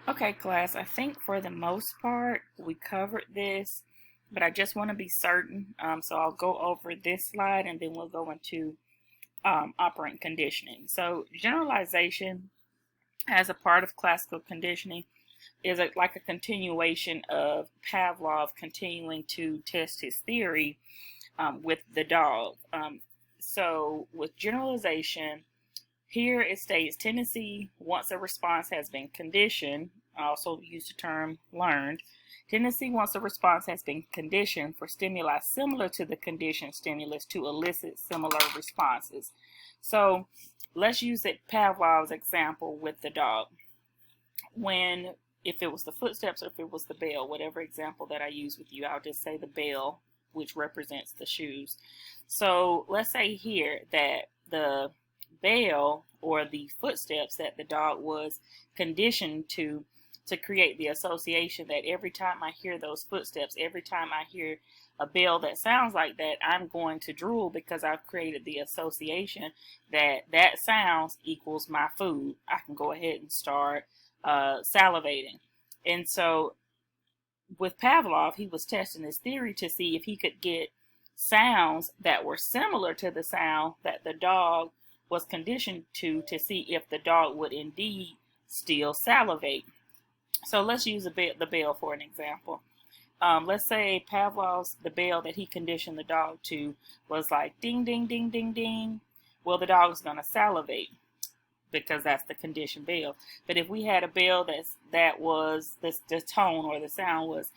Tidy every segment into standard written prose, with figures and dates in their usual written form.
Okay, class, I think for the most part we covered this, but I just want to be certain. So I'll go over this slide and then we'll go into operant conditioning. So generalization as a part of classical conditioning is like a continuation of Pavlov continuing to test his theory with the dog. So with generalization, here it states tendency, once a response has been conditioned, I also use the term learned. Tendency, once a response has been conditioned for stimuli similar to the conditioned stimulus to elicit similar responses. So let's use it Pavlov's example with the dog. If it was the footsteps or if it was the bell, whatever example that I use with you, I'll just say the bell, which represents the shoes. So let's say here that the bell or the footsteps that the dog was conditioned to create the association that every time I hear those footsteps, every time I hear a bell that sounds like that, I'm going to drool because I've created the association that that sounds equals my food. I can go ahead and start salivating. And so with Pavlov, he was testing his theory to see if he could get sounds that were similar to the sound that the dog was conditioned to see if the dog would indeed still salivate. So let's use the bell for an example. Let's say the bell that he conditioned the dog to was like ding, ding, ding, ding, ding. Well, the dog's going to salivate because that's the conditioned bell. But if we had a bell that was the tone or the sound was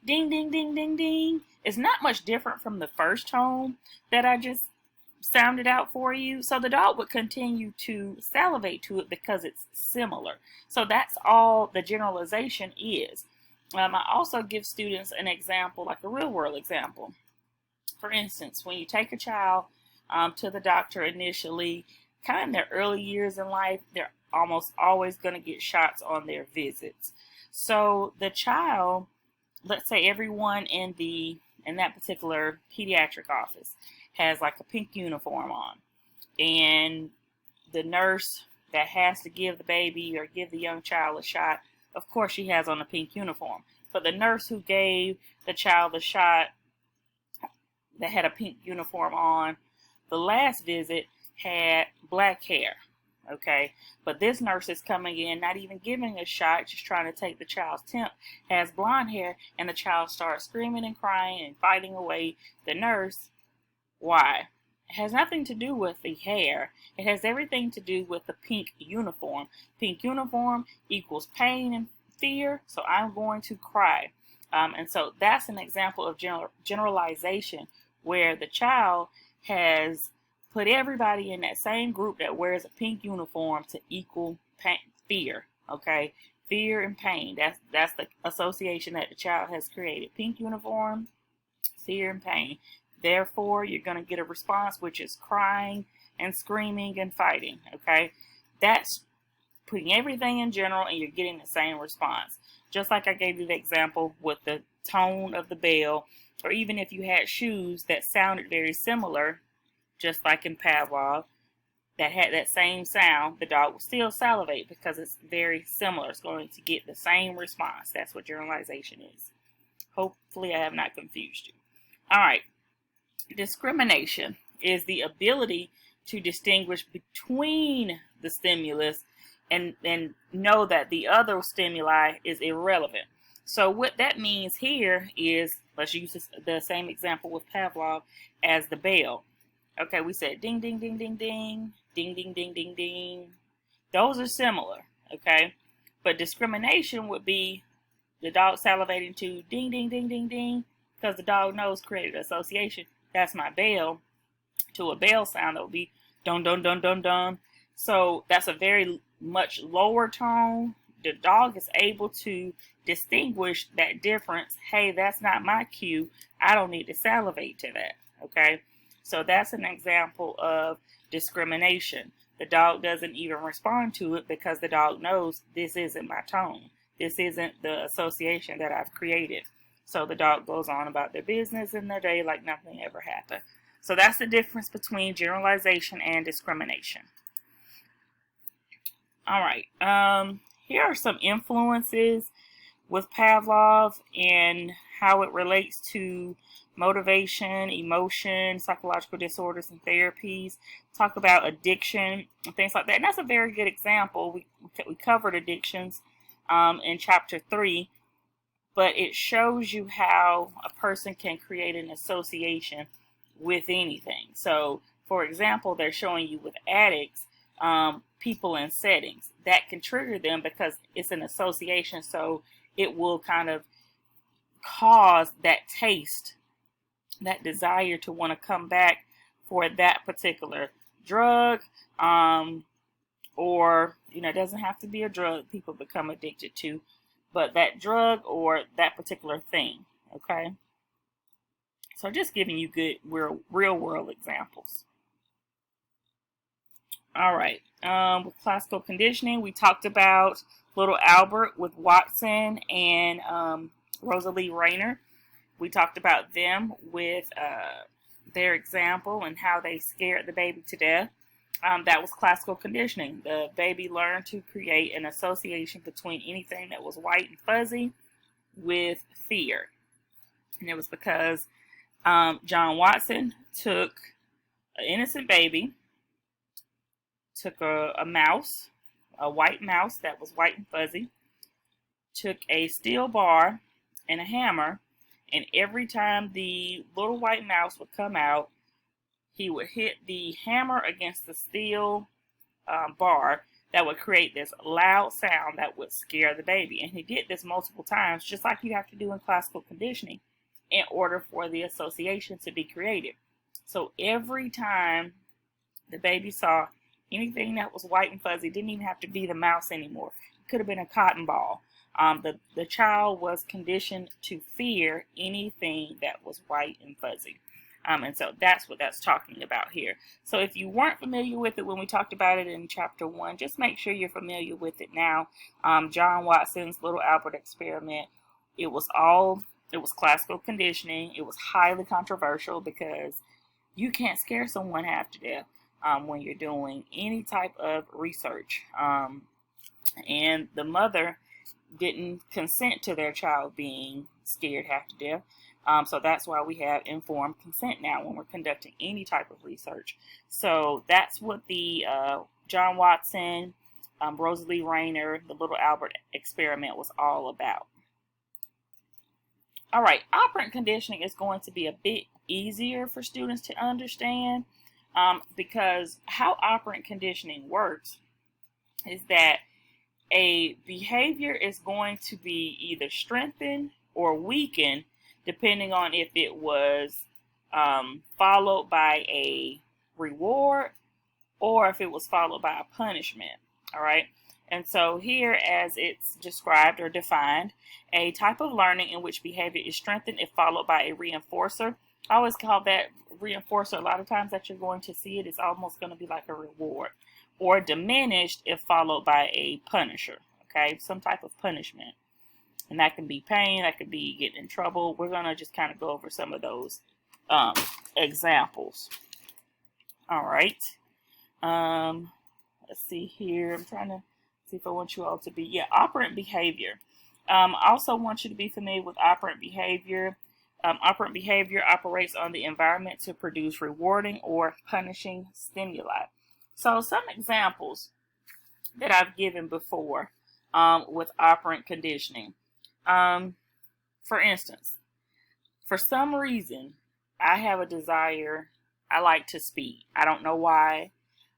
ding, ding, ding, ding, ding, it's not much different from the first tone that I just sounded out for you. So the dog would continue to salivate to it because it's similar. So that's all the generalization is. I also give students an example, like a real world example. For instance, when you take a child to the doctor initially, kind of in their early years in life, they're almost always going to get shots on their visits. So the child, let's say everyone in that particular pediatric office has like a pink uniform on, and the nurse that has to give the baby or give the young child a shot, of course she has on a pink uniform. But the nurse who gave the child the shot that had a pink uniform on the last visit had black hair. Okay, but this nurse is coming in, not even giving a shot, just trying to take the child's temp, has blonde hair, and the child starts screaming and crying and fighting away the nurse. Why? It has nothing to do with the hair. It has everything to do with the pink uniform. Pink uniform equals pain and fear, so I'm going to cry. And so that's an example of generalization where the child has put everybody in that same group that wears a pink uniform to equal fear. Okay, fear and pain. That's the association that the child has created. Pink uniform, fear and pain. Therefore, you're going to get a response which is crying and screaming and fighting. Okay, that's putting everything in general, and you're getting the same response. Just like I gave you the example with the tone of the bell, or even if you had shoes that sounded very similar, just like in Pavlov, that had that same sound, the dog will still salivate because it's very similar. It's going to get the same response. That's what generalization is. Hopefully I have not confused you. All right. Discrimination is the ability to distinguish between the stimulus and know that the other stimuli is irrelevant. So what that means here is, let's use the same example with Pavlov as the bell. Okay, we said ding, ding, ding, ding, ding, ding, ding, ding, ding, ding. Those are similar, okay? But discrimination would be the dog salivating to ding, ding, ding, ding, ding, because the dog knows created association. That's my bell. To a bell sound, that would be dun, dun, dun, dun, dun. So that's a very much lower tone. The dog is able to distinguish that difference. Hey, that's not my cue. I don't need to salivate to that, okay? So that's an example of discrimination. The dog doesn't even respond to it because the dog knows this isn't my tone. This isn't the association that I've created. So the dog goes on about their business in their day like nothing ever happened. So that's the difference between generalization and discrimination. All right. here are some influences with Pavlov and how it relates to motivation, emotion, psychological disorders, and therapies. Talk about addiction and things like that. And that's a very good example. We covered addictions in chapter 3, but it shows you how a person can create an association with anything. So, for example, they're showing you with addicts, people and settings that can trigger them because it's an association. So it will kind of cause that taste, that desire to want to come back for that particular drug, or, it doesn't have to be a drug people become addicted to, but that drug or that particular thing. Okay. So just giving you good real world examples. All right. With classical conditioning, we talked about little Albert with Watson and Rosalie Rayner. We talked about them with their example and how they scared the baby to death. That was classical conditioning. The baby learned to create an association between anything that was white and fuzzy with fear. And it was because John Watson took an innocent baby, took a mouse, a white mouse that was white and fuzzy, took a steel bar and a hammer, and every time the little white mouse would come out, he would hit the hammer against the steel bar that would create this loud sound that would scare the baby. And he did this multiple times, just like you have to do in classical conditioning, in order for the association to be created. So every time the baby saw anything that was white and fuzzy, didn't even have to be the mouse anymore. It could have been a cotton ball. The child was conditioned to fear anything that was white and fuzzy. And so that's what that's talking about here. So if you weren't familiar with it when we talked about it in chapter 1, just make sure you're familiar with it now. John Watson's Little Albert experiment, it was classical conditioning. It was highly controversial because you can't scare someone half to death when you're doing any type of research. And the mother didn't consent to their child being scared half to death. So that's why we have informed consent now when we're conducting any type of research. So that's what the John Watson, Rosalie Rayner, the Little Albert experiment was all about. All right, operant conditioning is going to be a bit easier for students to understand because how operant conditioning works is that a behavior is going to be either strengthened or weakened depending on if it was followed by a reward or if it was followed by a punishment. All right. And so here, as it's described or defined, a type of learning in which behavior is strengthened if followed by a reinforcer. I always call that reinforcer. A lot of times that you're going to see it, it's almost going to be like a reward. Or diminished if followed by a punisher. Okay, some type of punishment. And that can be pain, that could be getting in trouble. We're going to just kind of go over some of those examples. All right. Let's see here. I'm trying to see if I want you all to be, operant behavior. I also want you to be familiar with operant behavior. Operant behavior operates on the environment to produce rewarding or punishing stimuli. So some examples that I've given before with operant conditioning. For instance, for some reason, I have a desire, I like to speed. I don't know why,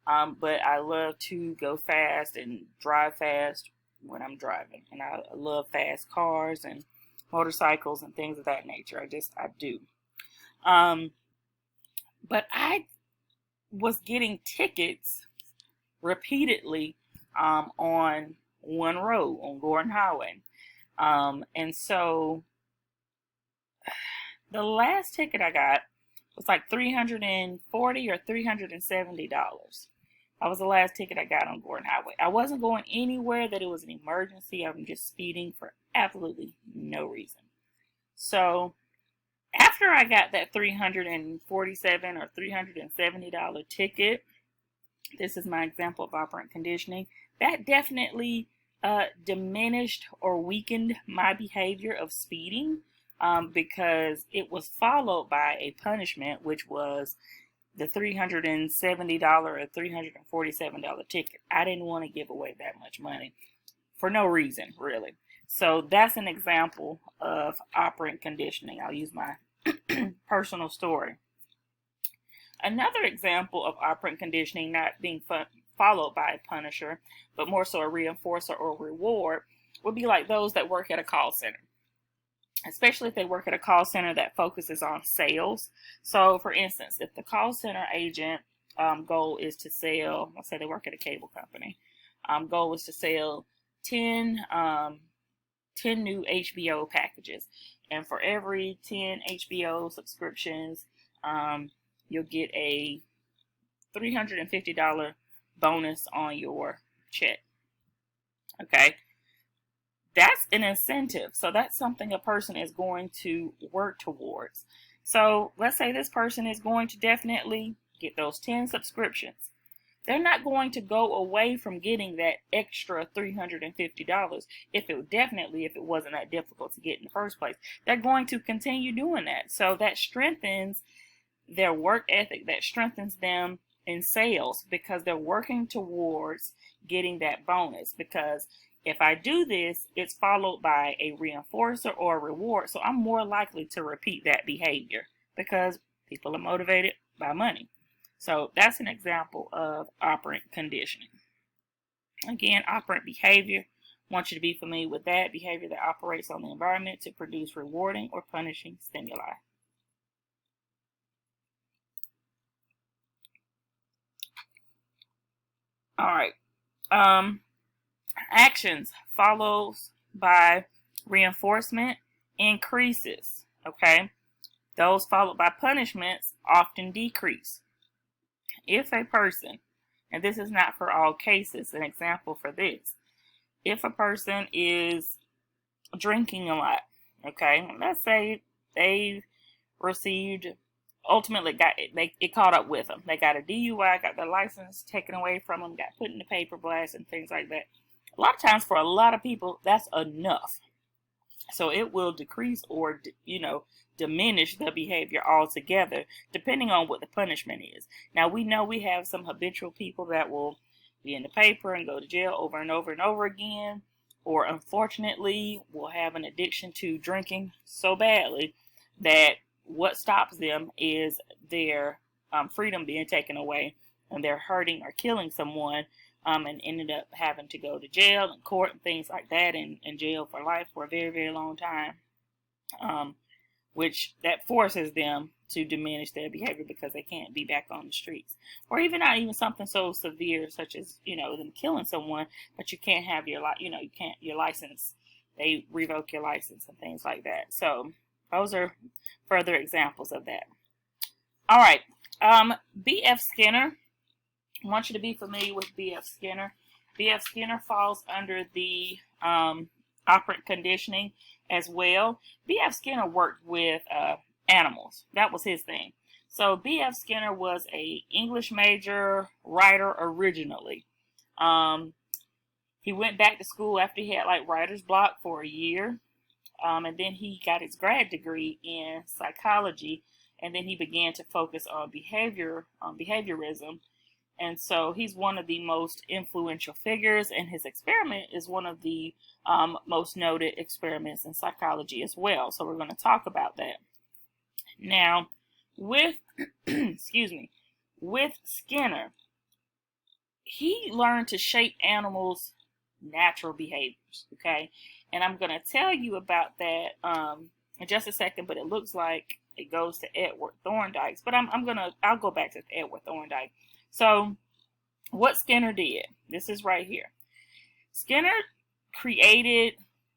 but I love to go fast and drive fast when I'm driving. And I love fast cars and motorcycles and things of that nature. I do. But I was getting tickets repeatedly on one road, on Gordon Highway. And so the last ticket I got was like $340 or $370. That was the last ticket I got on Gordon Highway. I wasn't going anywhere that it was an emergency. I'm just speeding for absolutely no reason. So after I got that $347 or $370 ticket, this is my example of operant conditioning. That definitely diminished or weakened my behavior of speeding, because it was followed by a punishment, which was the $370 or $347 ticket. I didn't want to give away that much money for no reason, really. So that's an example of operant conditioning. I'll use my personal story. Another example of operant conditioning not being followed by a punisher, but more so a reinforcer or reward, would be like those that work at a call center, especially if they work at a call center that focuses on sales. So, for instance, if the call center agent goal is to sell, let's say they work at a cable company, goal is to sell 10 new HBO packages, and for every 10 HBO subscriptions, you'll get a $350 bonus on your check. Okay, that's an incentive. So that's something a person is going to work towards. So let's say this person is going to definitely get those 10 subscriptions. They're not going to go away from getting that extra $350 if it wasn't that difficult to get in the first place. They're going to continue doing that. So that strengthens their work ethic, that strengthens them in sales, because they're working towards getting that bonus. Because if I do this, it's followed by a reinforcer or a reward, so I'm more likely to repeat that behavior because people are motivated by money. So that's an example of operant conditioning. Again, operant behavior, I want you to be familiar with that behavior that operates on the environment to produce rewarding or punishing stimuli. All right. Actions follows by reinforcement increases. Okay. Those followed by punishments often decrease. If a person, and this is not for all cases, an example for this, if a person is drinking a lot, okay, let's say they received, ultimately it caught up with them. They got a DUI, got their license taken away from them, got put in the paper blast and things like that. A lot of times for a lot of people, that's enough. So it will decrease or, diminish the behavior altogether, depending on what the punishment is. Now, we know we have some habitual people that will be in the paper and go to jail over and over and over again, or unfortunately will have an addiction to drinking so badly that what stops them is their freedom being taken away, and they're hurting or killing someone, and ended up having to go to jail and court and things like that, and jail for life for a very, very long time, which that forces them to diminish their behavior because they can't be back on the streets. Or even not even something so severe such as, them killing someone, but you can't have your license, they revoke your license and things like that. So those are further examples of that. All right. B.F. Skinner. I want you to be familiar with B.F. Skinner. B.F. Skinner falls under the operant conditioning as well. B.F. Skinner worked with animals. That was his thing. So B.F. Skinner was a English major writer originally. He went back to school after he had writer's block for a year. And then he got his grad degree in psychology, and then he began to focus on behaviorism. And so he's one of the most influential figures, and his experiment is one of the most noted experiments in psychology as well. So we're going to talk about that. Now, with with Skinner, he learned to shape animals' natural behaviors. Okay, and I'm going to tell you about that in just a second. But it looks like it goes to Edward Thorndike. But I'll go back to Edward Thorndike. So, what Skinner did, this is right here. Skinner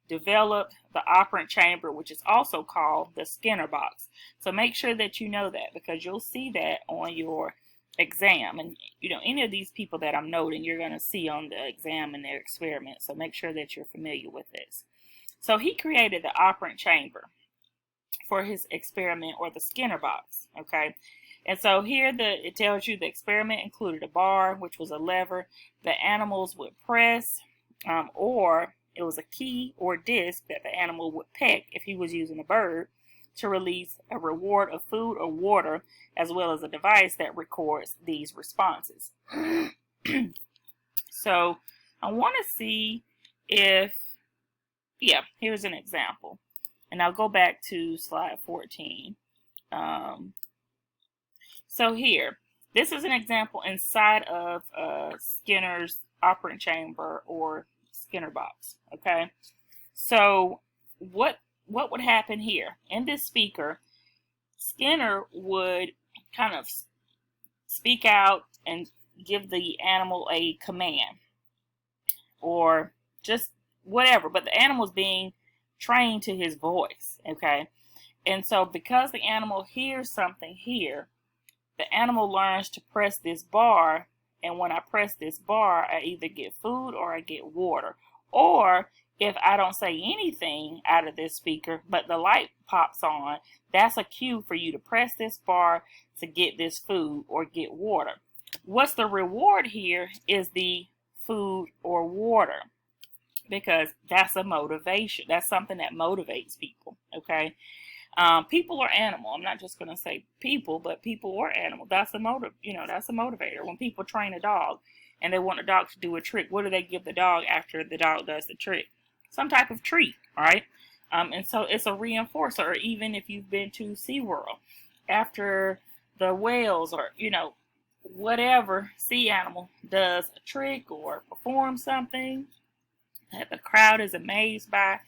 developed the operant chamber, which is also called the Skinner box. So make sure that you know that, because you'll see that on your exam. And, any of these people that I'm noting, you're going to see on the exam in their experiment. So make sure that you're familiar with this. So he created the operant chamber for his experiment, or the Skinner box, okay? And so here it tells you the experiment included a bar, which was a lever. The animals would press or it was a key or disc that the animal would peck if he was using a bird to release a reward of food or water, as well as a device that records these responses. So I want to see if, yeah, here's an example. And I'll go back to slide 14. So here, this is an example inside of Skinner's operant chamber or Skinner box, okay? So what would happen here? In this speaker, Skinner would kind of speak out and give the animal a command or just whatever, but the animal's being trained to his voice, okay? And so because the animal hears something here, the animal learns to press this bar, and when I press this bar, I either get food or I get water. Or if I don't say anything out of this speaker, but the light pops on, that's a cue for you to press this bar to get this food or get water. What's the reward here is the food or water, because that's a motivation. That's something that motivates people, okay? People or animal. I'm not just going to say people, but people or animal. That's a motive. That's a motivator. When people train a dog and they want a dog to do a trick, what do they give the dog after the dog does the trick? Some type of treat, right? And so it's a reinforcer. Or even if you've been to SeaWorld, after the whales or, whatever sea animal does a trick or performs something that the crowd is amazed by,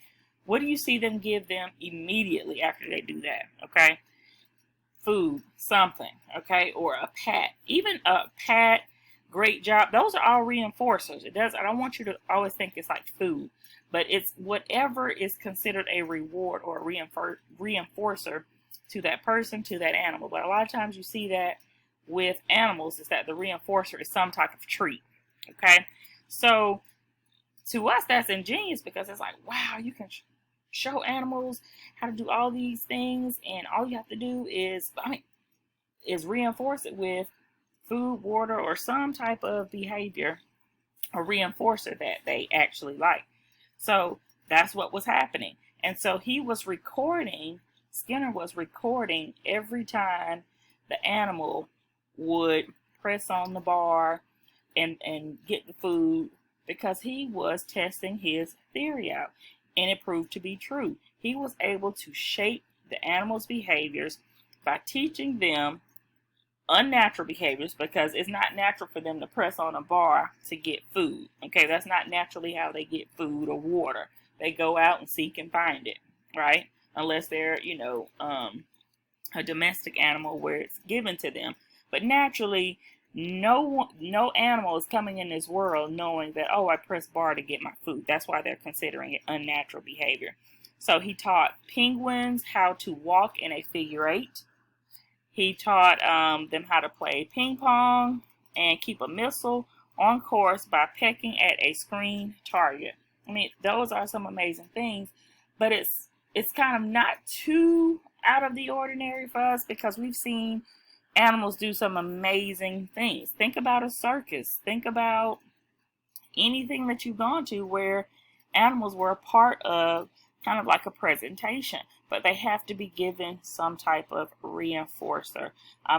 what do you see them give them immediately after they do that? Okay. Food, something, okay, or a pat. Even a pat, great job. Those are all reinforcers. I don't want you to always think it's like food, but it's whatever is considered a reward or a reinforcer to that person, to that animal. But a lot of times you see that with animals is that the reinforcer is some type of treat, okay? So to us, that's ingenious because it's like, wow, you can show animals how to do all these things, and all you have to do is reinforce it with food, water, or some type of behavior or reinforcer that they actually like. So that's what was happening. And so Skinner was recording every time the animal would press on the bar and get the food, because he was testing his theory out. And it proved to be true. He was able to shape the animal's behaviors by teaching them unnatural behaviors, because it's not natural for them to press on a bar to get food. Okay, that's not naturally how they get food or water. They go out and seek and find it, right? Unless they're, a domestic animal where it's given to them. But naturally, no animal is coming in this world knowing that, oh, I press bar to get my food. That's why they're considering it unnatural behavior. So he taught penguins how to walk in a figure eight. He taught them how to play ping pong and keep a missile on course by pecking at a screen target. I mean, those are some amazing things, but it's kind of not too out of the ordinary for us, because we've seen animals do some amazing things. Think about a circus. Think about anything that you've gone to where animals were a part of kind of like a presentation, but they have to be given some type of reinforcer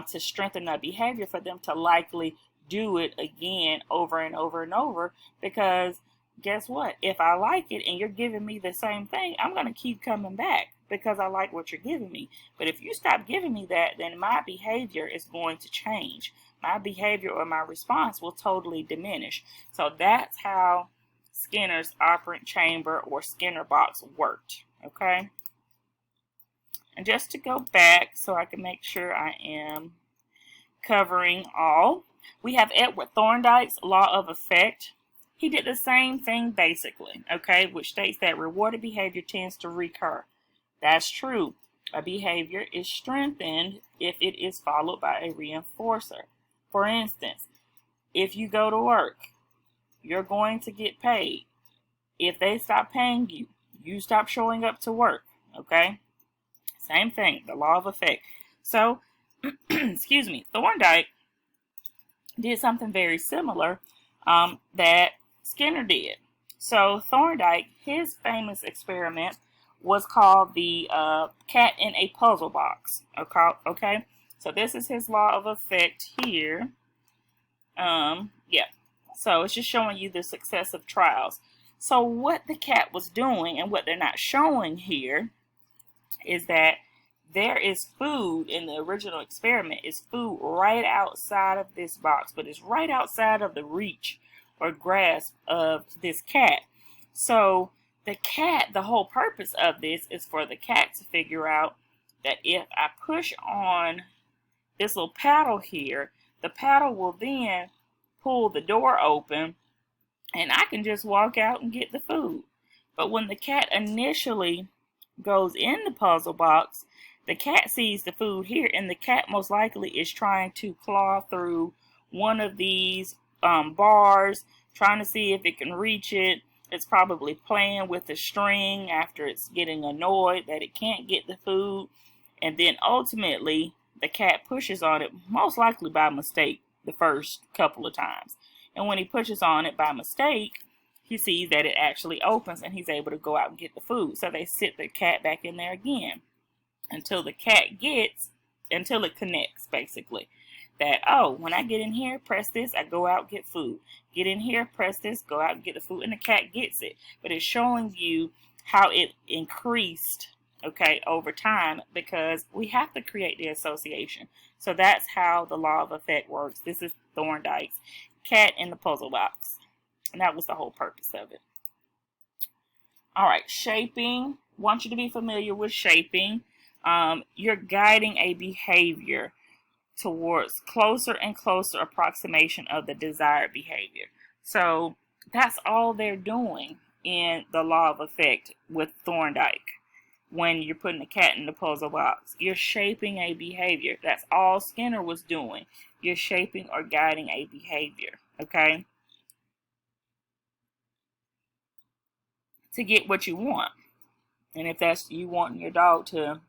to strengthen that behavior for them to likely do it again over and over and over. Because guess what? If I like it and you're giving me the same thing, I'm going to keep coming back because I like what you're giving me. But if you stop giving me that, then my behavior is going to change. My behavior or my response will totally diminish. So that's how Skinner's operant chamber or Skinner box worked. Okay. And just to go back so I can make sure I am covering all, we have Edward Thorndike's law of effect. He did the same thing basically, okay, which states that rewarded behavior tends to recur. That's true. A behavior is strengthened if it is followed by a reinforcer. For instance, if you go to work, you're going to get paid. If they stop paying you, you stop showing up to work, okay? Same thing, the law of effect. So, excuse me, Thorndike did something very similar that Skinner did. So Thorndike, his famous experiment was called the cat in a puzzle box. Okay, so this is his law of effect here. Yeah. So it's just showing you the successive trials. So what the cat was doing and what they're not showing here is that there is food in the original experiment. Is food right outside of this box, but it's right outside of the reach or grasp of this cat. So the cat, the whole purpose of this is for the cat to figure out that if I push on this little paddle here, the paddle will then pull the door open and I can just walk out and get the food. But when the cat initially goes in the puzzle box, the cat sees the food here, and the cat most likely is trying to claw through one of these bars, trying to see if it can reach it. It's probably playing with the string after it's getting annoyed that it can't get the food. And then ultimately, the cat pushes on it, most likely by mistake, the first couple of times. And when he pushes on it by mistake, he sees that it actually opens and he's able to go out and get the food. So they sit the cat back in there again until the cat until it connects, basically. That, oh, when I get in here, press this, I go out and get food. Get in here, press this, go out and get the food. And the cat gets it. But it's showing you how it increased, okay, over time, because we have to create the association. So that's how the law of effect works. This is Thorndike's cat in the puzzle box. And that was the whole purpose of it. All right, shaping. Want you to be familiar with shaping. You're guiding a behavior towards closer and closer approximation of the desired behavior. So that's all they're doing in the law of effect with Thorndike. When you're putting the cat in the puzzle box, you're shaping a behavior. That's all Skinner was doing. You're shaping or guiding a behavior, okay, to get what you want. And if that's you wanting your dog to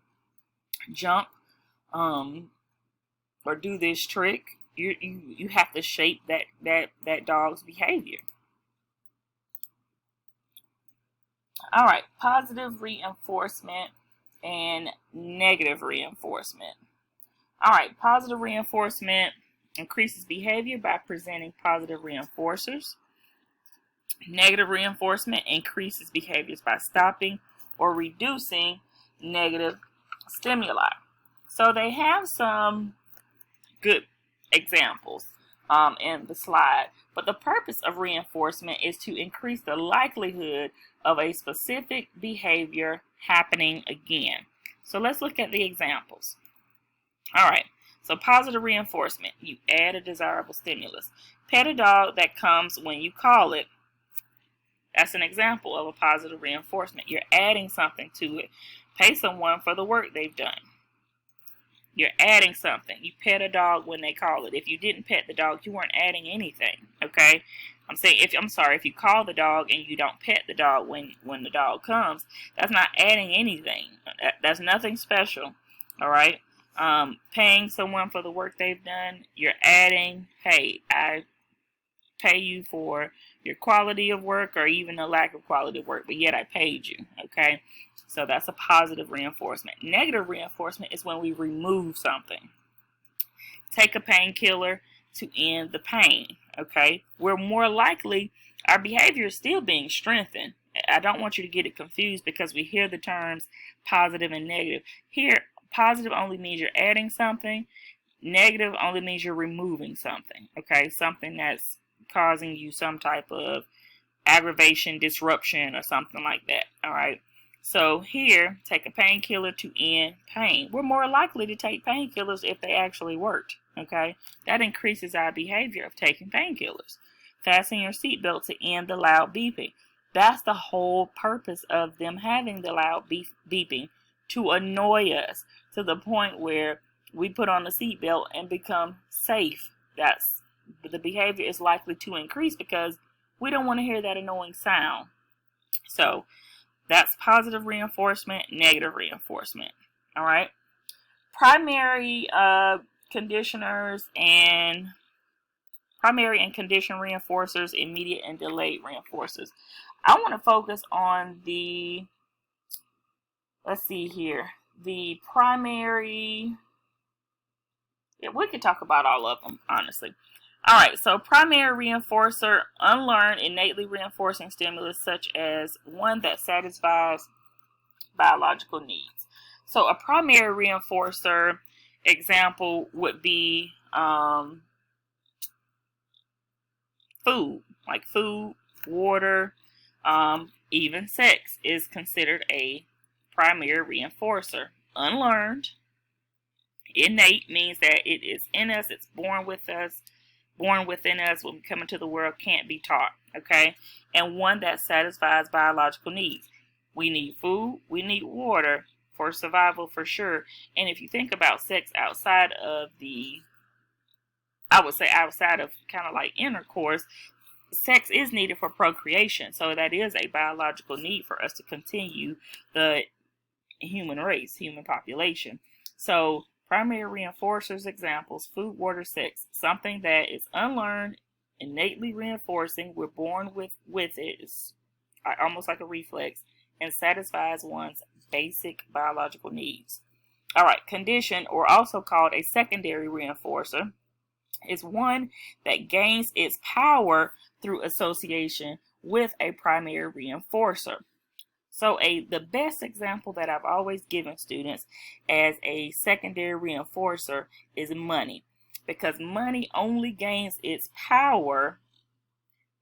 jump or do this trick, you have to shape that dog's behavior. All right, positive reinforcement and negative reinforcement. All right, positive reinforcement increases behavior by presenting positive reinforcers. Negative reinforcement increases behaviors by stopping or reducing negative stimuli. So they have some good examples in the slide. But the purpose of reinforcement is to increase the likelihood of a specific behavior happening again. So let's look at the examples. All right, so positive reinforcement. You add a desirable stimulus. Pet a dog that comes when you call it. That's an example of a positive reinforcement. You're adding something to it. Pay someone for the work they've done. You're adding something. You pet a dog when they call it. If you didn't pet the dog, you weren't adding anything, okay? If you call the dog and you don't pet the dog when the dog comes, that's not adding anything. That's nothing special, all right? Paying someone for the work they've done, you're adding, hey, I pay you for your quality of work or even the lack of quality of work, but yet I paid you, okay? So that's a positive reinforcement. Negative reinforcement is when we remove something. Take a painkiller to end the pain, okay? We're more likely, our behavior is still being strengthened. I don't want you to get it confused because we hear the terms positive and negative. Here, positive only means you're adding something. Negative only means you're removing something, okay? Something that's causing you some type of aggravation, disruption, or something like that, all right? So here, take a painkiller to end pain. We're more likely to take painkillers if they actually worked, okay? That increases our behavior of taking painkillers. Fasten your seatbelt to end the loud beeping. That's the whole purpose of them having the loud beeping, to annoy us to the point where we put on the seatbelt and become safe. The behavior is likely to increase because we don't want to hear that annoying sound. So that's positive reinforcement, negative reinforcement. All right. Primary and condition reinforcers, immediate and delayed reinforcers. I want to focus on the, let's see here, the primary. Yeah, we could talk about all of them, honestly. All right, so primary reinforcer, unlearned, innately reinforcing stimulus, such as one that satisfies biological needs. So a primary reinforcer example would be food, like food, water, even sex is considered a primary reinforcer. Unlearned, innate means that it is in us, it's born within us when we come into the world, can't be taught, okay? And one that satisfies biological needs. We need food, we need water for survival for sure. And if you think about sex outside of I would say outside of kind of like intercourse, sex is needed for procreation. So that is a biological need for us to continue the human race, human population. So primary reinforcers examples, food, water, sex, something that is unlearned, innately reinforcing, we're born with it, it's almost like a reflex, and satisfies one's basic biological needs. All right, conditioned, or also called a secondary reinforcer, is one that gains its power through association with a primary reinforcer. So the best example that I've always given students as a secondary reinforcer is money, because money only gains its power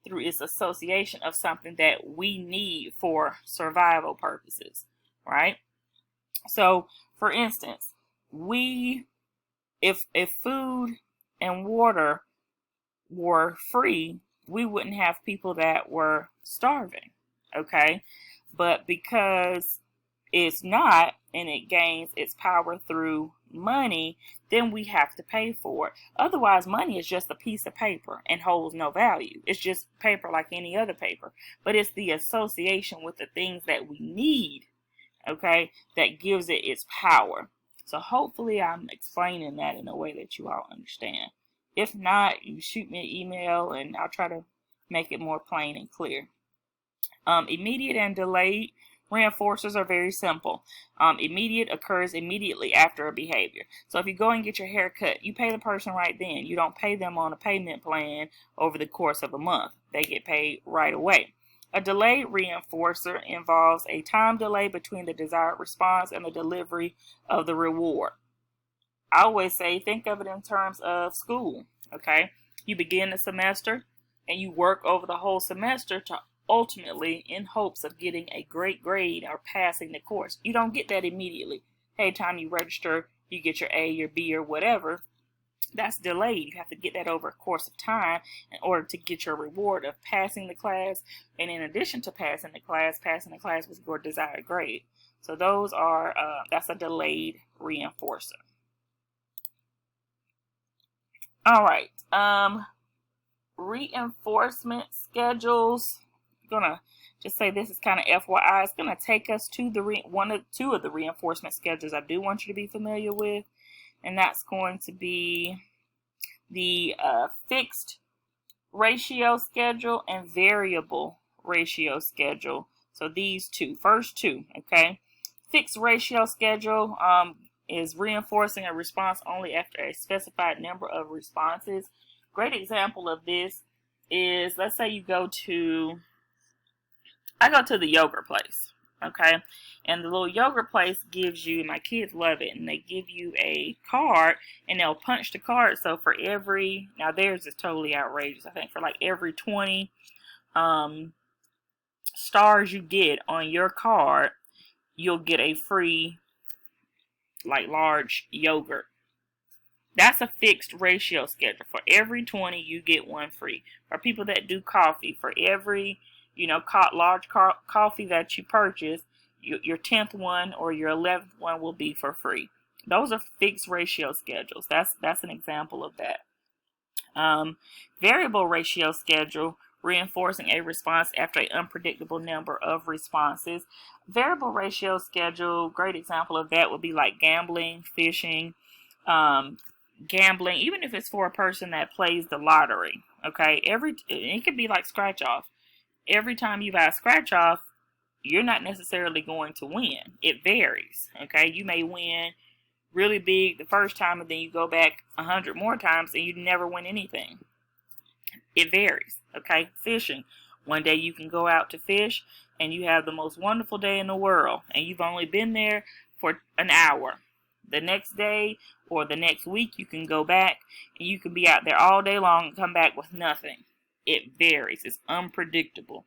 through its association of something that we need for survival purposes, right? So for instance, if food and water were free, we wouldn't have people that were starving, okay? But because it's not, and it gains its power through money, then we have to pay for it. Otherwise, money is just a piece of paper and holds no value. It's just paper like any other paper. But it's the association with the things that we need, okay, that gives it its power. So hopefully I'm explaining that in a way that you all understand. If not, you shoot me an email and I'll try to make it more plain and clear. Immediate and delayed reinforcers are very simple. Immediate occurs immediately after a behavior. So if you go and get your hair cut, you pay the person right then. You don't pay them on a payment plan over the course of a month. They get paid right away. A delayed reinforcer involves a time delay between the desired response and the delivery of the reward. I always say, think of it in terms of school, okay? You begin the semester and you work over the whole semester to ultimately in hopes of getting a great grade or passing the course. You don't get that immediately. Hey, time you register, you get your A, your B, or whatever. That's delayed. You have to get that over a course of time in order to get your reward of passing the class. And in addition to passing the class with your desired grade. So those are, that's a delayed reinforcer. All right. Reinforcement schedules. I'm gonna just say this is kind of FYI. It's gonna take us to the two of the reinforcement schedules I do want you to be familiar with, and that's going to be the fixed ratio schedule and variable ratio schedule. So these first two, okay. Fixed ratio schedule is reinforcing a response only after a specified number of responses. Great example of this is, let's say you I go to the yogurt place, okay? And the little yogurt place gives you, my kids love it, and they give you a card, and they'll punch the card. So for now theirs is totally outrageous. I think for like every 20 stars you get on your card, you'll get a free, like, large yogurt. That's a fixed ratio schedule. For every 20, you get one free. For people that do coffee, for every large coffee that you purchase, your 10th one or your 11th one will be for free. Those are fixed ratio schedules. That's an example of that. Variable ratio schedule, reinforcing a response after an unpredictable number of responses. Variable ratio schedule, great example of that would be like gambling, fishing, gambling, even if it's for a person that plays the lottery, okay? It could be like scratch off. every time you buy a scratch off, you're not necessarily going to win. It varies. Okay, you may win really big the first time, and then you go back 100 more times and you never win anything. It varies. Okay, fishing. One day you can go out to fish and you have the most wonderful day in the world, and you've only been there for an hour. The next day or the next week you can go back and you can be out there all day long and come back with nothing. It varies. It's unpredictable.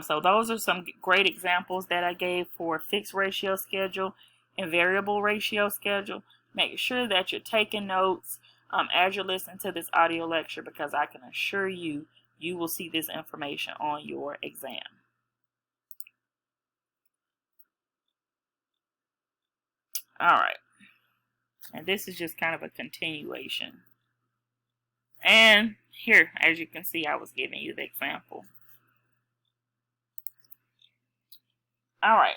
So those are some great examples that I gave for fixed ratio schedule and variable ratio schedule. Make sure that you're taking notes as you're listening to this audio lecture, because I can assure you, you will see this information on your exam. All right. And this is just kind of a continuation. And here, as you can see, I was giving you the example. All right.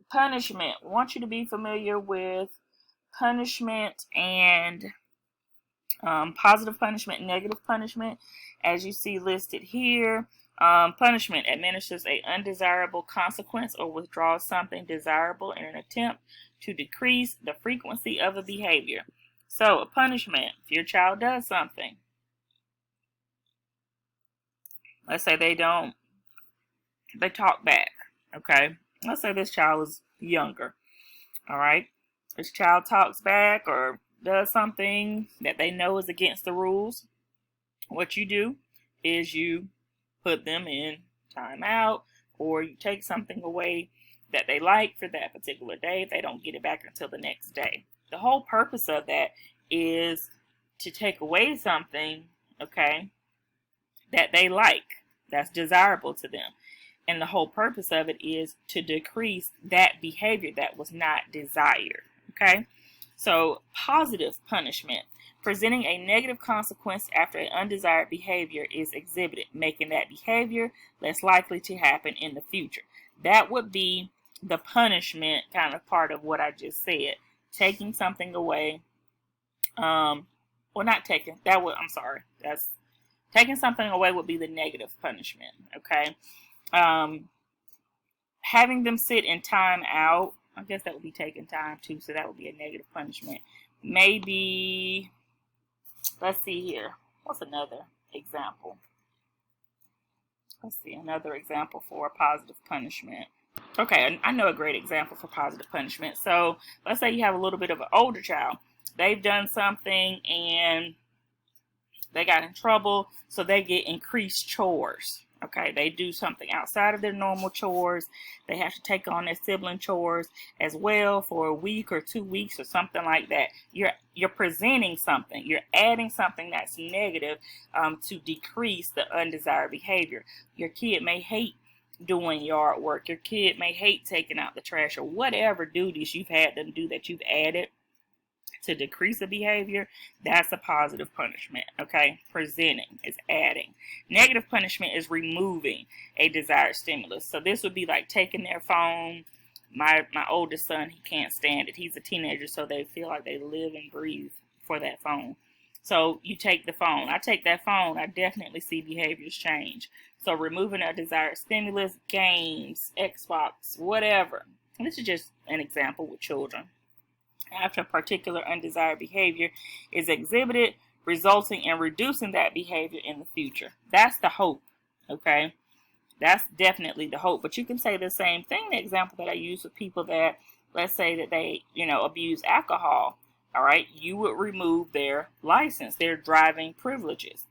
Punishment. I want you to be familiar with punishment and positive punishment and negative punishment. As you see listed here, punishment administers an undesirable consequence or withdraws something desirable in an attempt to decrease the frequency of a behavior. So a punishment, if your child does something, let's say they talk back, okay? Let's say this child is younger, all right? This child talks back or does something that they know is against the rules. What you do is you put them in timeout, or you take something away that they like for that particular day if they don't get it back until the next day. The whole purpose of that is to take away something, okay, that they like, that's desirable to them. And the whole purpose of it is to decrease that behavior that was not desired, okay? So positive punishment, presenting a negative consequence after an undesired behavior is exhibited, making that behavior less likely to happen in the future. That would be the punishment kind of part of what I just said. Taking something away, well, not taking, that's taking something away would be the negative punishment, okay? Having them sit in time out, I guess that would be taking time too, so that would be a negative punishment. Maybe, let's see here. What's another example? Let's see, another example for positive punishment. Okay, I know a great example for positive punishment. So let's say you have a little bit of an older child. They've done something and they got in trouble, so they get increased chores. Okay, they do something outside of their normal chores. They have to take on their sibling chores as well for a week or 2 weeks or something like that. You're presenting something. You're adding something that's negative to decrease the undesired behavior. Your kid may hate doing yard work. Your kid may hate taking out the trash, or whatever duties you've had them do that you've added to decrease the behavior. That's a positive punishment, okay? Presenting is adding. Negative punishment is removing a desired stimulus. So this would be like taking their phone. My oldest son, he can't stand it. He's a teenager, so they feel like they live and breathe for that phone. So you take the phone. I take that phone, I definitely see behaviors change. So removing a desired stimulus, games, Xbox, whatever. This is just an example with children. After a particular undesired behavior is exhibited, resulting in reducing that behavior in the future. That's the hope, okay? That's definitely the hope. But you can say the same thing, the example that I use with people that, let's say that they, abuse alcohol, all right? You would remove their license, their driving privileges.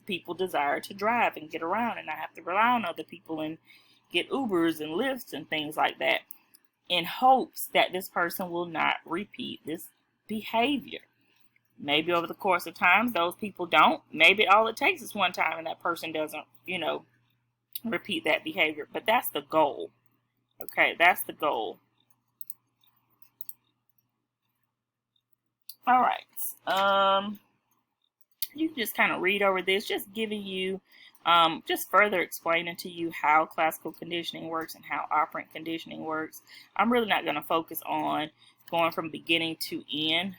People desire to drive and get around and not have to rely on other people and get Ubers and Lyfts and things like that, in hopes that this person will not repeat this behavior. Maybe over the course of time, those people don't. Maybe all it takes is one time and that person doesn't, repeat that behavior. But that's the goal. Okay, that's the goal. All right. You can just kind of read over this, just giving you, just further explaining to you how classical conditioning works and how operant conditioning works. I'm really not going to focus on going from beginning to end,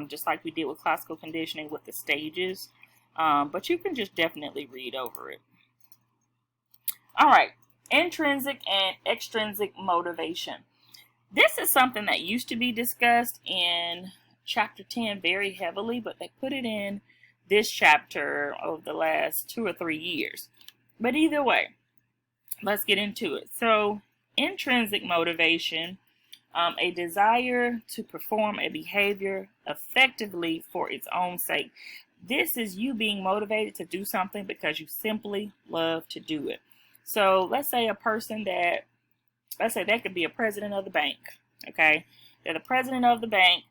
just like we did with classical conditioning with the stages. But you can just definitely read over it. All right, intrinsic and extrinsic motivation. This is something that used to be discussed in chapter 10 very heavily, but they put it in this chapter over the last 2 or 3 years. But either way, let's get into it. So, intrinsic motivation, a desire to perform a behavior effectively for its own sake. This is you being motivated to do something because you simply love to do it. So, let's say that could be a president of the bank, okay? They're the president of the bank,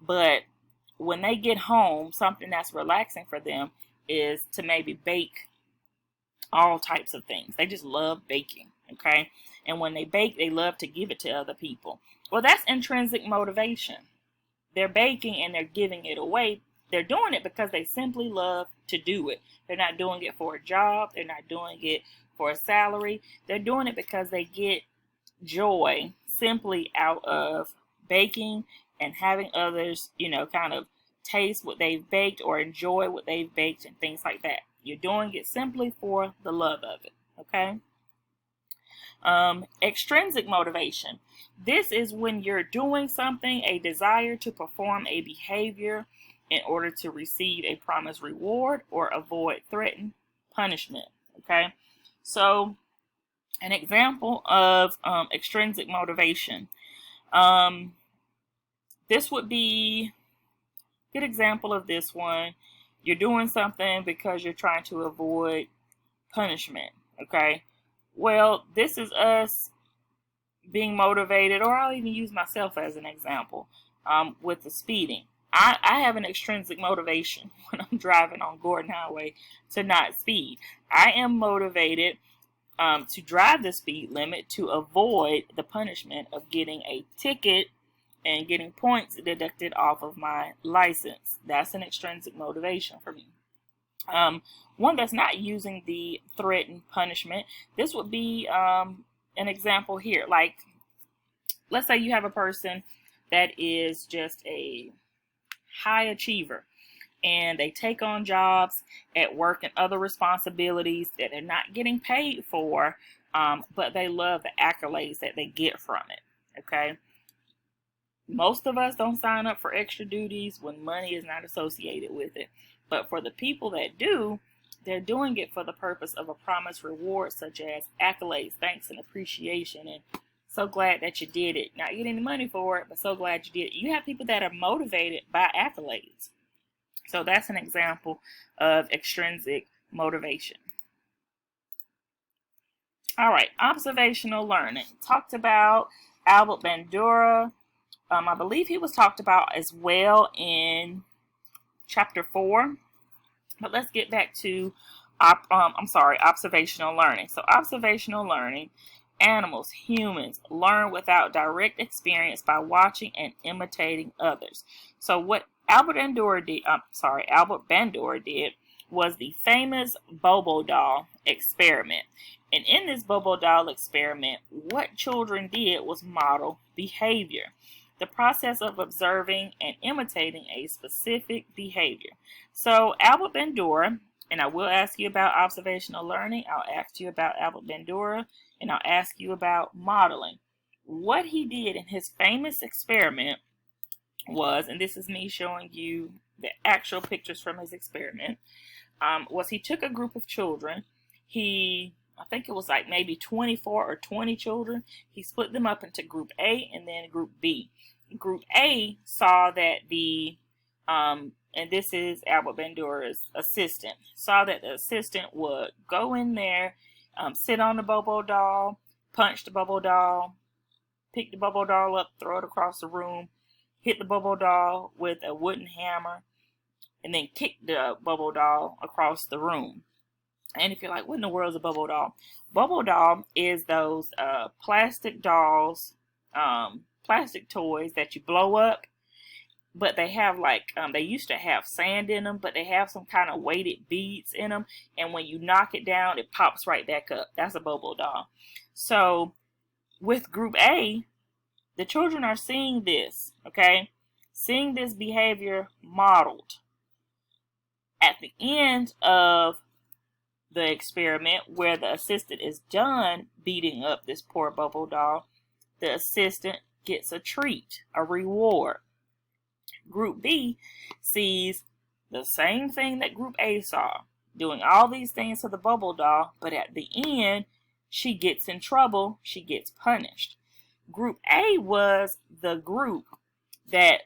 but when they get home, something that's relaxing for them is to maybe bake all types of things. They just love baking, okay? And when they bake, they love to give it to other people. Well, that's intrinsic motivation. They're baking and they're giving it away. They're doing it because they simply love to do it. They're not doing it for a job. They're not doing it for a salary. They're doing it because they get joy simply out of baking and having others, kind of taste what they've baked or enjoy what they've baked and things like that. You're doing it simply for the love of it, okay? Extrinsic motivation. This is when you're doing something, a desire to perform a behavior in order to receive a promised reward or avoid threatened punishment, okay? So, an example of extrinsic motivation. This would be a good example of this one. You're doing something because you're trying to avoid punishment, okay? Well, this is us being motivated, or I'll even use myself as an example, with the speeding. I have an extrinsic motivation when I'm driving on Gordon Highway to not speed. I am motivated to drive the speed limit to avoid the punishment of getting a ticket and getting points deducted off of my license. That's an extrinsic motivation for me. One that's not using the threatened punishment. This would be an example here. Like, let's say you have a person that is just a high achiever, and they take on jobs at work and other responsibilities that they're not getting paid for, but they love the accolades that they get from it, okay? Most of us don't sign up for extra duties when money is not associated with it. But for the people that do, they're doing it for the purpose of a promised reward, such as accolades, thanks, and appreciation. And so glad that you did it. Not getting the money for it, but so glad you did it. You have people that are motivated by accolades. So that's an example of extrinsic motivation. All right, observational learning. Talked about Albert Bandura. I believe he was talked about as well in chapter 4. But let's get back to, observational learning. So observational learning, animals, humans learn without direct experience by watching and imitating others. So what Albert Bandura did was the famous Bobo doll experiment. And in this Bobo doll experiment, what children did was model behavior. The process of observing and imitating a specific behavior. So Albert Bandura, and I will ask you about observational learning, I'll ask you about Albert Bandura, and I'll ask you about modeling. What he did in his famous experiment was, and this is me showing you the actual pictures from his experiment, was he took a group of children. I think it was like maybe 24 or 20 children. He split them up into group A and then group B. Group A saw that and this is Albert Bandura's assistant, saw that the assistant would go in there, sit on the Bobo doll, punch the Bobo doll, pick the Bobo doll up, throw it across the room, hit the Bobo doll with a wooden hammer, and then kick the Bobo doll across the room. And if you're like, what in the world is a Bobo doll? Bobo doll is those plastic dolls, plastic toys that you blow up, but they have they used to have sand in them, but they have some kind of weighted beads in them, and when you knock it down, it pops right back up. That's a Bobo doll. So with group A, the children are seeing this, okay? Seeing this behavior modeled. At the end of the experiment where the assistant is done beating up this poor bubble doll, the assistant gets a treat, a reward. Group B sees the same thing that Group A saw, doing all these things to the bubble doll, but at the end, she gets in trouble, she gets punished. Group A was the group that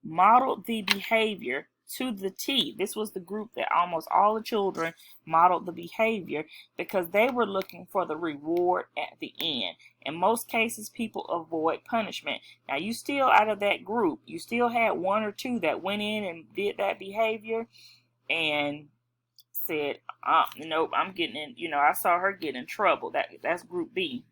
modeled the behavior to the T. This was the group that almost all the children modeled the behavior because they were looking for the reward at the end. In most cases, people avoid punishment. Now, you still, out of that group, you still had one or two that went in and did that behavior and said, nope, I'm getting in, I saw her get in trouble. That's Group B.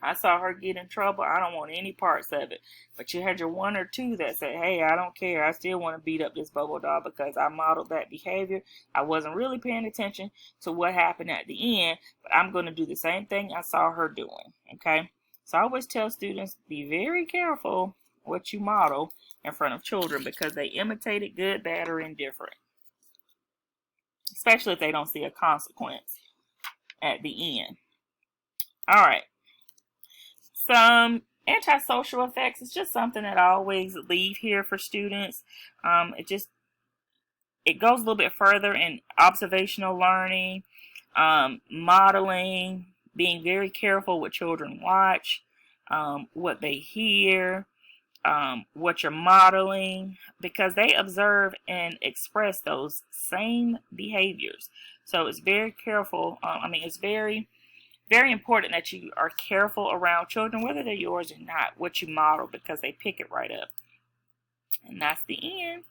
I saw her get in trouble. I don't want any parts of it. But you had your one or two that said, hey, I don't care. I still want to beat up this bubble doll because I modeled that behavior. I wasn't really paying attention to what happened at the end, but I'm going to do the same thing I saw her doing. Okay? So I always tell students, be very careful what you model in front of children because they imitate it good, bad, or indifferent. Especially if they don't see a consequence at the end. All right. Some antisocial effects is just something that I always leave here for students. It goes a little bit further in observational learning, modeling, being very careful what children watch, what they hear, what you're modeling, because they observe and express those same behaviors. So it's very careful. It's very important that you are careful around children, whether they're yours or not, what you model, because they pick it right up. And that's the end.